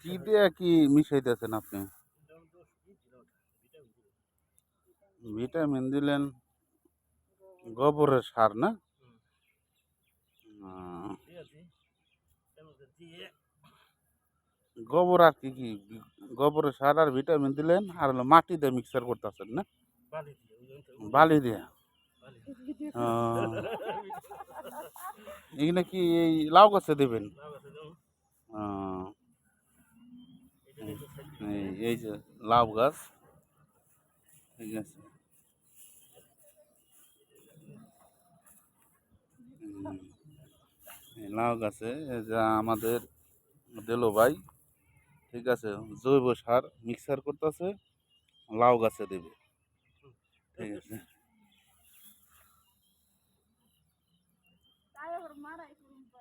কি দিয়ে কি মিশাইতেছেন আপনি? ভিটামিন দিলেন, গোবরের সার না? আহ, গোবর আর কি কি? গোবরের সার আর ভিটামিন দিলেন আর হলো মাটি দিয়ে মিক্সার করতেছেন না? বালি দিয়ে। এখানে কি এই লাউ গাছে দেবেন? আহ, এই যে লাউ গাছ, ঠিক আছে। হুম, এই লাউ গাছে এই যে আমাদের দেলো ভাই, ঠিক আছে, জৈব সার মিক্সার করতেছে, লাউ গাছে দেবে, ঠিক আছে।